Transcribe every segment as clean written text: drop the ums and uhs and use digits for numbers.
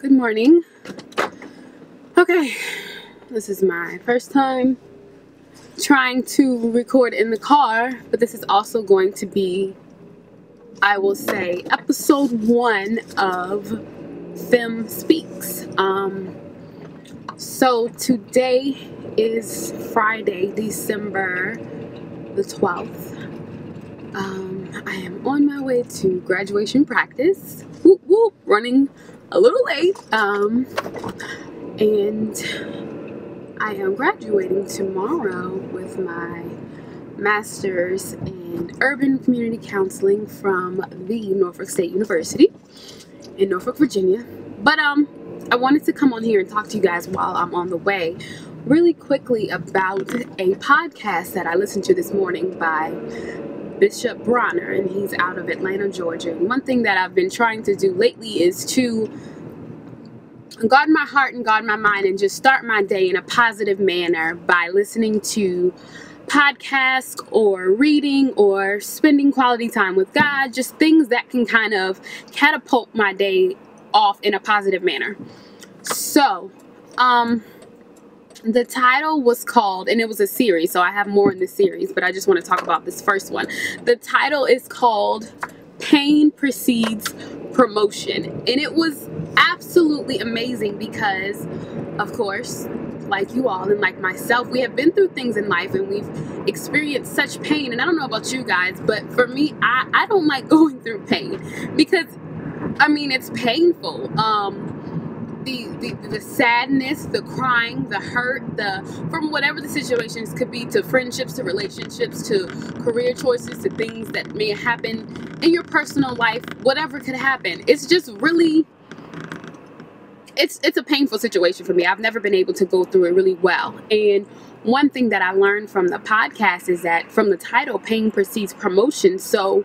Good morning. Okay, this is my first time trying to record in the car, but this is also going to be, I will say, episode 1 of Femme Speaks. So today is Friday, December the 12th. I am on my way to graduation practice. Whoop, whoop, running a little late. And I am graduating tomorrow with my master's in urban community counseling from the Norfolk State University in Norfolk, Virginia. But I wanted to come on here and talk to you guys while I'm on the way really quickly about a podcast that I listened to this morning by Bishop Bronner, and he's out of Atlanta, Georgia. And one thing that I've been trying to do lately is to guard my heart and guard my mind and just start my day in a positive manner by listening to podcasts or reading or spending quality time with God, just things that can kind of catapult my day off in a positive manner. So, the title was called, and it was a series, so I have more in the series, but I just want to talk about this first one. The title is called Pain Precedes Promotion, and it was absolutely amazing because, of course, like you all and like myself, we have been through things in life and we've experienced such pain. And I don't know about you guys, but for me, I don't like going through pain because, I mean, it's painful. The sadness, the crying, the hurt, from whatever the situations could be, to friendships, to relationships, to career choices, to things that may happen in your personal life, whatever could happen. It's just really, it's a painful situation for me. I've never been able to go through it really well. And one thing that I learned from the podcast is that from the title, pain precedes promotion. So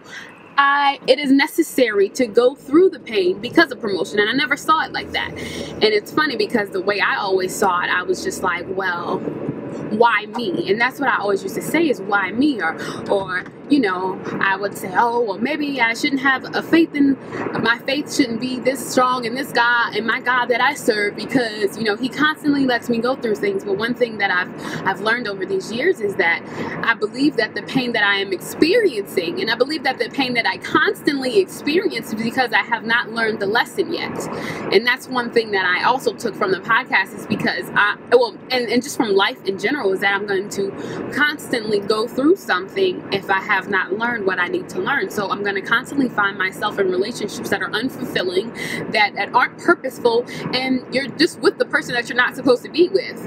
it is necessary to go through the pain because of promotion. And I never saw it like that. And it's funny because the way I always saw it, I was just like, well, why me? And that's what I always used to say is, why me? Or you know, I would say, oh, well, maybe I shouldn't have a faith in, my faith shouldn't be this strong in this God and my God that I serve because, you know, he constantly lets me go through things. But one thing that I've learned over these years is that I believe that the pain that I am experiencing, and I believe that the pain that I constantly experience is because I have not learned the lesson yet. And that's one thing that I also took from the podcast is because and just from life in general, is that I'm going to constantly go through something if I have not learned what I need to learn. So I'm going to constantly find myself in relationships that are unfulfilling, that aren't purposeful, and you're just with the person that you're not supposed to be with.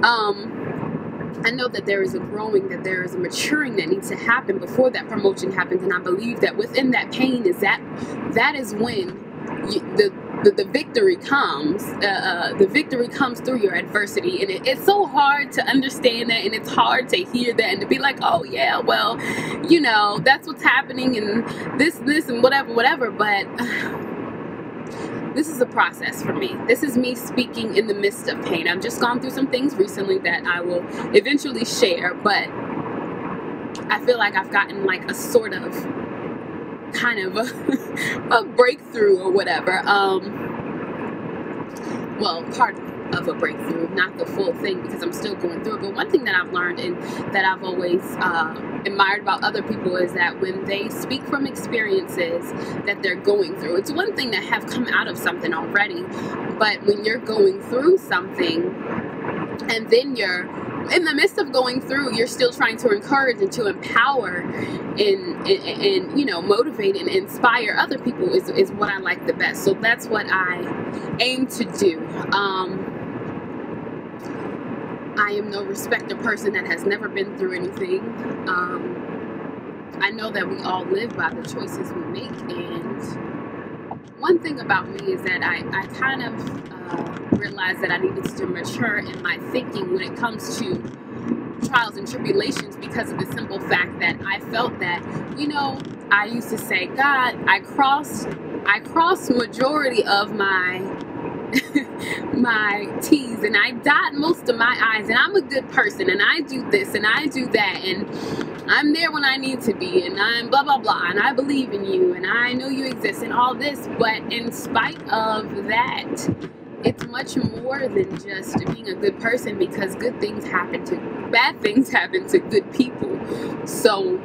I know that there is a growing, that there is a maturing that needs to happen before that promotion happens, and I believe that within that pain is that is when the victory comes. The victory comes through your adversity, and it's so hard to understand that, and it's hard to hear that, and to be like, oh yeah, well, you know, that's what's happening, and this and whatever. But this is a process for me. This is me speaking in the midst of pain. I've just gone through some things recently that I will eventually share, but I feel like I've gotten like a sort of kind of a breakthrough or whatever. Well, part of a breakthrough, not the full thing, because I'm still going through it. But one thing that I've learned and that I've always admired about other people is that when they speak from experiences that they're going through, it's one thing to have come out of something already, but when you're going through something and then you're in the midst of going through, you're still trying to encourage and to empower and you know, motivate and inspire other people is what I like the best. So that's what I aim to do. I am no respecter person that has never been through anything. I know that we all live by the choices we make, and one thing about me is that I kind of realized that I needed to mature in my thinking when it comes to trials and tribulations, because of the simple fact that I felt that, you know, I used to say, God, I crossed majority of my my T's, and I dot most of my I's, and I'm a good person, and I do this and I do that, and I'm there when I need to be, and I'm blah blah blah, and I believe in you, and I know you exist, and all this. But in spite of that, it's much more than just being a good person, because bad things happen to good people. So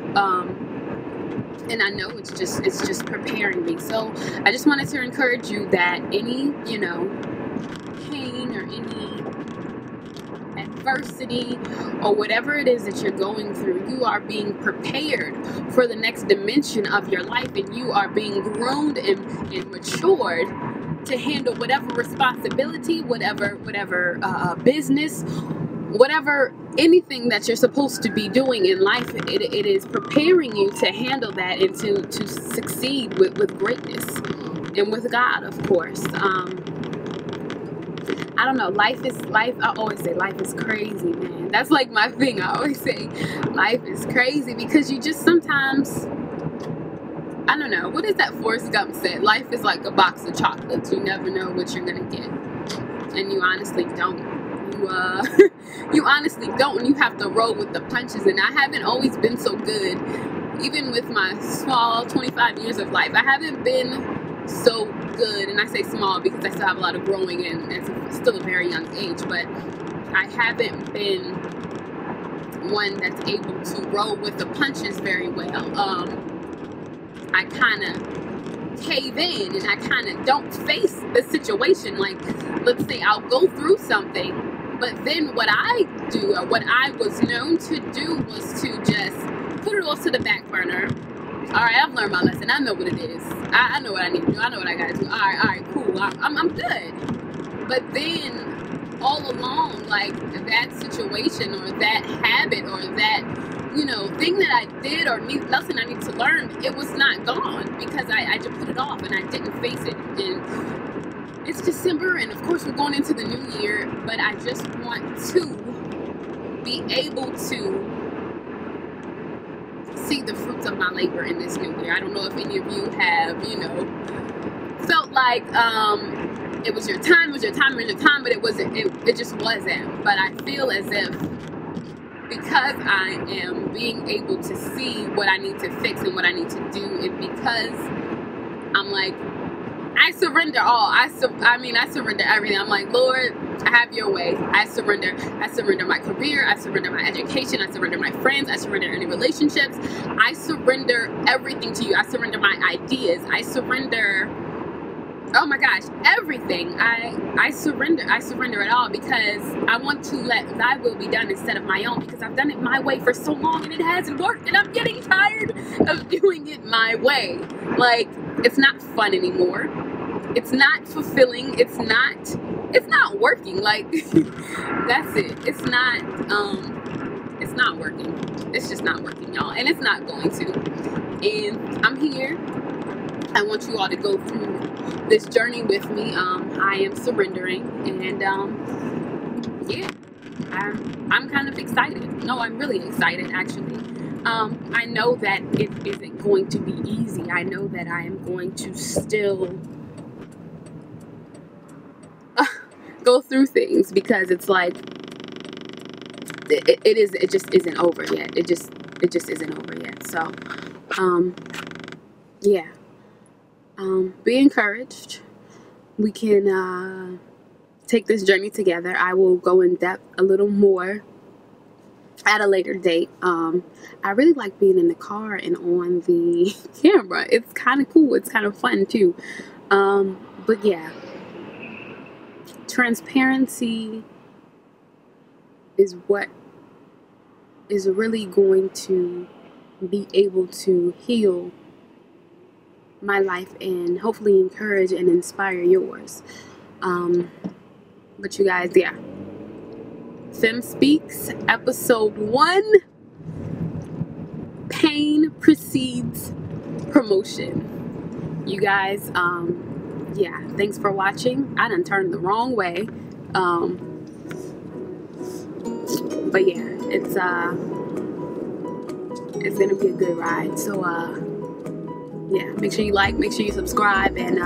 and I know it's just preparing me. So I just wanted to encourage you that any pain or any adversity or whatever it is that you're going through, you are being prepared for the next dimension of your life, and you are being groomed and matured to handle whatever responsibility, whatever business, whatever, anything that you're supposed to be doing in life. It is preparing you to handle that and to succeed with greatness and with God, of course. I don't know, life. I always say life is crazy, man. That's like my thing. I always say life is crazy, because you just sometimes, I don't know, what is that Forrest Gump said? Life is like a box of chocolates. You never know what you're gonna get, and you honestly don't. You honestly don't, and you have to roll with the punches. And I haven't always been so good, even with my small 25 years of life. I haven't been so good, and I say small because I still have a lot of growing in. It's still a very young age, but I haven't been one that's able to roll with the punches very well. I kind of cave in, and I kind of don't face the situation. Like, let's say I'll go through something, but then what I do, or what I was known to do, was to just put it all to the back burner. All right, I've learned my lesson. I know what it is. I know what I need to do. I know what I gotta do. All right, cool. I'm good. But then all along, like, that situation or that habit or that, thing that I did or lesson I need to learn, it was not gone, because I just put it off and I didn't face it. And it's December, and of course we're going into the new year, but I just want to be able to see the fruits of my labor in this new year. I don't know if any of you have, felt like it was your time, but it wasn't. It just wasn't. But I feel as if, because I am being able to see what I need to fix and what I need to do, and because I'm like, I surrender all. I surrender everything. I'm like, Lord, have your way. I surrender my career. I surrender my education. I surrender my friends. I surrender any relationships. I surrender everything to you. I surrender my ideas. I surrender, oh my gosh, everything. I surrender it all, because I want to let thy will be done instead of my own, because I've done it my way for so long and it hasn't worked, and I'm getting tired of doing it my way. Like, it's not fun anymore. It's not fulfilling. It's not working. Like, that's it. It's not working. It's just not working, y'all. And it's not going to. And I'm here. I want you all to go through this journey with me. I am surrendering, and yeah, I'm kind of excited. No, I'm really excited, actually. I know that it isn't going to be easy. I know that I am going to still go through things, because it's like it just isn't over yet. It just isn't over yet. So yeah, be encouraged. We can take this journey together. I will go in depth a little more at a later date. I really like being in the car and on the camera. It's kind of cool. It's kind of fun too. But yeah, transparency is what is really going to be able to heal my life and hopefully encourage and inspire yours. But you guys, yeah, Femme Speaks, episode 1, Pain Precedes Promotion. You guys, yeah, thanks for watching. I done turned the wrong way. But yeah, it's gonna be a good ride. So yeah, make sure you like, make sure you subscribe, and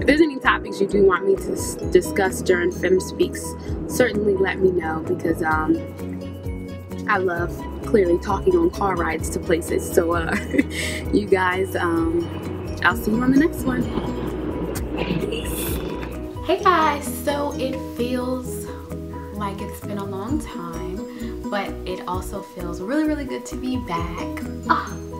if there's any topics you do want me to discuss during Femme Speaks, certainly let me know, because I love clearly talking on car rides to places. So you guys, I'll see you on the next one. Peace. Hey guys, so it feels like it's been a long time, but it also feels really, really good to be back.